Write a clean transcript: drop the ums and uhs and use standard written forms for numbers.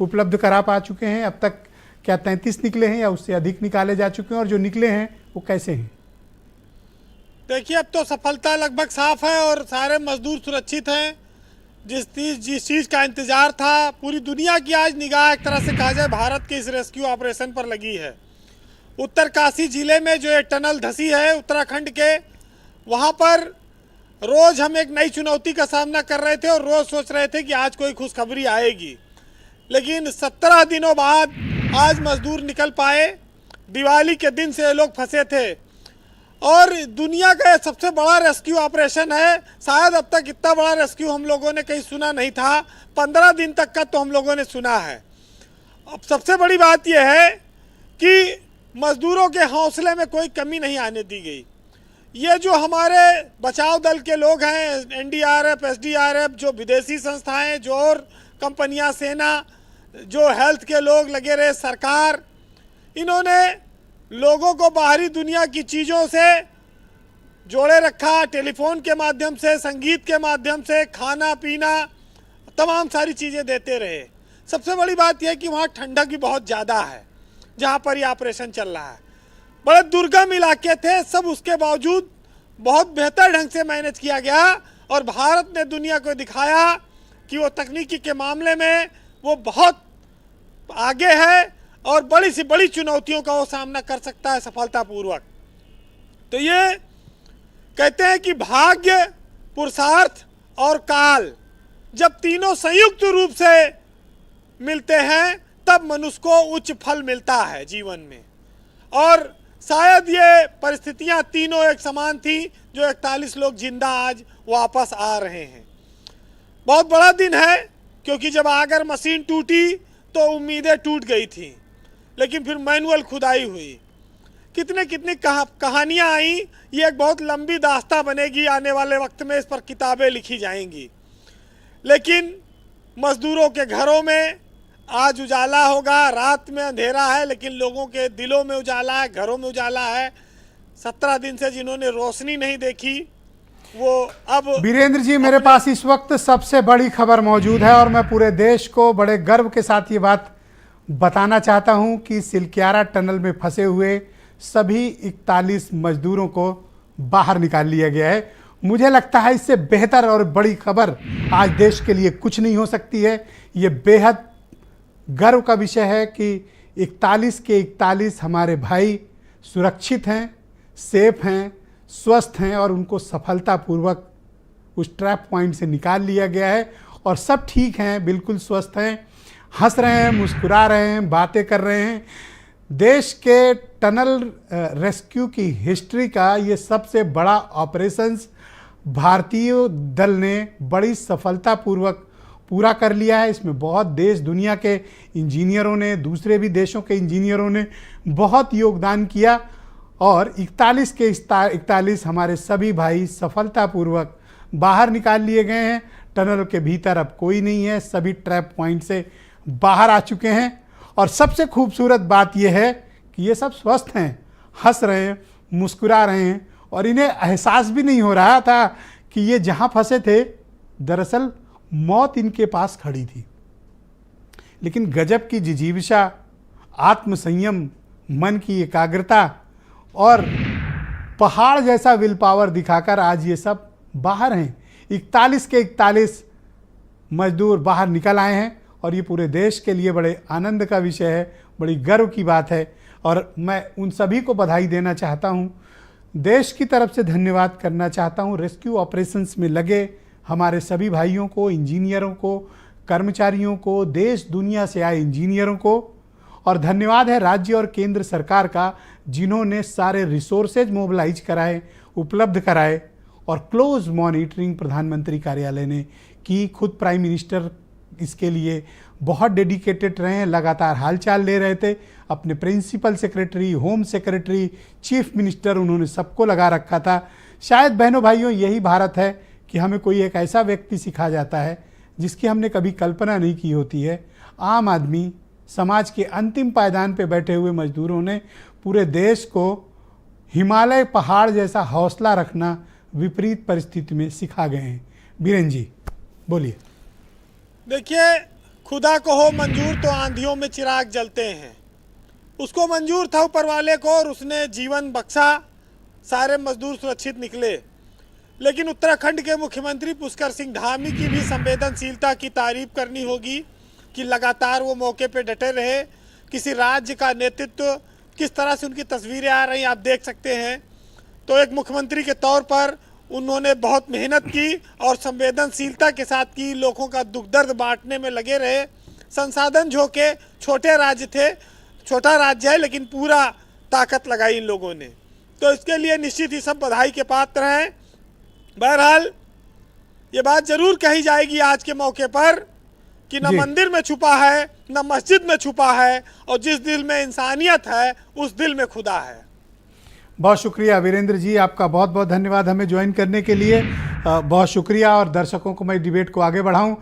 उपलब्ध करा पा चुके हैं? अब तक क्या 33 निकले हैं या उससे अधिक निकाले जा चुके हैं, और जो निकले हैं वो कैसे हैं? देखिए, अब तो सफलता लगभग साफ है और सारे मजदूर सुरक्षित हैं। जिस चीज़ का इंतजार था, पूरी दुनिया की आज निगाह एक तरह से कहा जाए भारत के इस रेस्क्यू ऑपरेशन पर लगी है। उत्तरकाशी जिले में जो ये टनल धंसी है उत्तराखंड के, वहाँ पर रोज़ हम एक नई चुनौती का सामना कर रहे थे और रोज़ सोच रहे थे कि आज कोई खुशखबरी आएगी, लेकिन 17 दिनों बाद आज मजदूर निकल पाए। दिवाली के दिन से ये लोग फंसे थे और दुनिया का सबसे बड़ा रेस्क्यू ऑपरेशन है। शायद अब तक इतना बड़ा रेस्क्यू हम लोगों ने कहीं सुना नहीं था। 15 दिन तक का तो हम लोगों ने सुना है। अब सबसे बड़ी बात यह है कि मजदूरों के हौसले में कोई कमी नहीं आने दी गई। ये जो हमारे बचाव दल के लोग हैं, एनडीआरएफ, एसडीआरएफ, जो विदेशी संस्थाएं, जो और कंपनियां, सेना, जो हेल्थ के लोग लगे रहे, सरकार, इन्होंने लोगों को बाहरी दुनिया की चीज़ों से जोड़े रखा। टेलीफोन के माध्यम से, संगीत के माध्यम से, खाना पीना, तमाम सारी चीज़ें देते रहे। सबसे बड़ी बात यह कि वहाँ ठंडक भी बहुत ज़्यादा है जहाँ पर यह ऑपरेशन चल रहा है। बड़े दुर्गम इलाके थे, सब उसके बावजूद बहुत बेहतर ढंग से मैनेज किया गया और भारत ने दुनिया को दिखाया कि वो तकनीकी के मामले में वो बहुत आगे है और बड़ी से बड़ी चुनौतियों का वो सामना कर सकता है सफलतापूर्वक। तो ये कहते हैं कि भाग्य, पुरुषार्थ और काल जब तीनों संयुक्त रूप से मिलते हैं तब मनुष्य को उच्च फल मिलता है जीवन में। और शायद ये परिस्थितियां तीनों एक समान थी जो 41 लोग जिंदा आज वापस आ रहे हैं। बहुत बड़ा दिन है क्योंकि जब आगर मशीन टूटी तो उम्मीदें टूट गई थी, लेकिन फिर मैनुअल खुदाई हुई। कितनी कहानियाँ आई। ये एक बहुत लंबी दास्तां बनेगी, आने वाले वक्त में इस पर किताबें लिखी जाएंगी। लेकिन मजदूरों के घरों में आज उजाला होगा, रात में अंधेरा है लेकिन लोगों के दिलों में उजाला है, घरों में उजाला है। 17 दिन से जिन्होंने रोशनी नहीं देखी वो अब। वीरेंद्र जी, मेरे पास इस वक्त सबसे बड़ी खबर मौजूद है और मैं पूरे देश को बड़े गर्व के साथ ये बात बताना चाहता हूं कि सिलक्यारा टनल में फंसे हुए सभी 41 मजदूरों को बाहर निकाल लिया गया है। मुझे लगता है इससे बेहतर और बड़ी खबर आज देश के लिए कुछ नहीं हो सकती है। ये बेहद गर्व का विषय है कि 41 के 41 हमारे भाई सुरक्षित हैं, सेफ हैं, स्वस्थ हैं और उनको सफलतापूर्वक उस ट्रैप पॉइंट से निकाल लिया गया है और सब ठीक हैं, बिल्कुल स्वस्थ हैं, हंस रहे हैं, मुस्कुरा रहे हैं, बातें कर रहे हैं। देश के टनल रेस्क्यू की हिस्ट्री का ये सबसे बड़ा ऑपरेशंस भारतीय दल ने बड़ी सफलतापूर्वक पूरा कर लिया है। इसमें बहुत देश दुनिया के इंजीनियरों ने, दूसरे भी देशों के इंजीनियरों ने बहुत योगदान किया और 41 के 41 हमारे सभी भाई सफलतापूर्वक बाहर निकाल लिए गए हैं। टनल के भीतर अब कोई नहीं है, सभी ट्रैप पॉइंट से बाहर आ चुके हैं और सबसे खूबसूरत बात यह है कि ये सब स्वस्थ हैं, हंस रहे हैं, मुस्कुरा रहे हैं और इन्हें एहसास भी नहीं हो रहा था कि ये जहाँ फंसे थे दरअसल मौत इनके पास खड़ी थी। लेकिन गजब की जिजीविषा, आत्मसंयम, मन की एकाग्रता और पहाड़ जैसा विल पावर दिखाकर आज ये सब बाहर हैं। 41 के 41 मजदूर बाहर निकल आए हैं और ये पूरे देश के लिए बड़े आनंद का विषय है, बड़ी गर्व की बात है और मैं उन सभी को बधाई देना चाहता हूँ। देश की तरफ से धन्यवाद करना चाहता हूँ रेस्क्यू ऑपरेशंस में लगे हमारे सभी भाइयों को, इंजीनियरों को, कर्मचारियों को, देश दुनिया से आए इंजीनियरों को। और धन्यवाद है राज्य और केंद्र सरकार का जिन्होंने सारे रिसोर्सेज मोबिलाइज कराए, उपलब्ध कराए और क्लोज मॉनिटरिंग प्रधानमंत्री कार्यालय ने की। खुद प्राइम मिनिस्टर इसके लिए बहुत डेडिकेटेड रहे हैं, लगातार हालचाल ले रहे थे। अपने principal secretary, home secretary, chief minister, उन्होंने सबको लगा रखा था। शायद बहनों भाइयों यही भारत है कि हमें कोई एक ऐसा व्यक्ति सिखा जाता है जिसकी हमने कभी कल्पना नहीं की होती है। आम आदमी, समाज के अंतिम पायदान पे बैठे हुए मजदूरों ने पूरे देश को हिमालय पहाड़ जैसा हौसला रखना विपरीत परिस्थिति में सिखा गए हैं। बीरेन जी बोलिए। देखिए, खुदा को हो मंजूर तो आंधियों में चिराग जलते हैं। उसको मंजूर था ऊपर वाले को और उसने जीवन बख्शा, सारे मजदूर सुरक्षित निकले। लेकिन उत्तराखंड के मुख्यमंत्री पुष्कर सिंह धामी की भी संवेदनशीलता की तारीफ करनी होगी कि लगातार वो मौके पे डटे रहे। किसी राज्य का नेतृत्व किस तरह से उनकी तस्वीरें आ रही आप देख सकते हैं। तो एक मुख्यमंत्री के तौर पर उन्होंने बहुत मेहनत की और संवेदनशीलता के साथ की, लोगों का दुख दर्द बांटने में लगे रहे। संसाधन झोंके, छोटे राज्य थे, छोटा राज्य है लेकिन पूरा ताकत लगाई इन लोगों ने, तो इसके लिए निश्चित ही सब बधाई के पात्र हैं। बहरहाल ये बात जरूर कही जाएगी आज के मौके पर कि न जी। मंदिर में छुपा है न मस्जिद में छुपा है, और जिस दिल में इंसानियत है उस दिल में खुदा है। बहुत शुक्रिया वीरेंद्र जी, आपका बहुत बहुत धन्यवाद हमें ज्वाइन करने के लिए। बहुत शुक्रिया। और दर्शकों को मैं डिबेट को आगे बढ़ाऊं